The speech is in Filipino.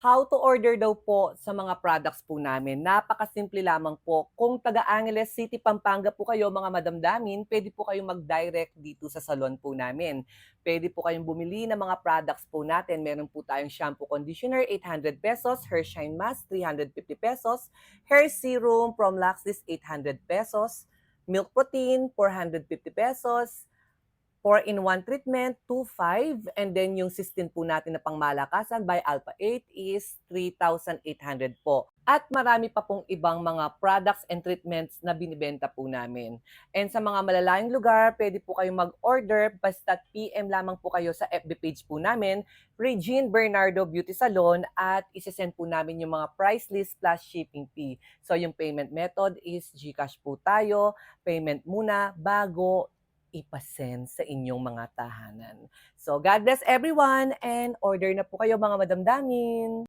How to order daw po sa mga products po namin. Napakasimple lamang po. Kung taga Angeles City, Pampanga po kayo, mga madamdamin, pwede po kayong mag-direct dito sa salon po namin. Pwede po kayong bumili ng mga products po natin. Meron po tayong shampoo conditioner, 800 pesos, hair shine mask, 350 pesos, hair serum from Laxis, 800 pesos, milk protein, 450 pesos, 4-in-1 treatment, 2,500. And then yung cysteine po natin na pangmalakasan by Alpha 8 is 3,800 po. At marami pa pong ibang mga products and treatments na binibenta po namin. And sa mga malalayong lugar, pwede po kayong mag-order basta PM lamang po kayo sa FB page po namin, Regine Bernardo Beauty Salon, at isesend po namin yung mga price list plus shipping fee. So yung payment method is GCash po tayo, payment muna bago ipasend sa inyong mga tahanan. So, God bless everyone and order na po kayo mga madamdamin.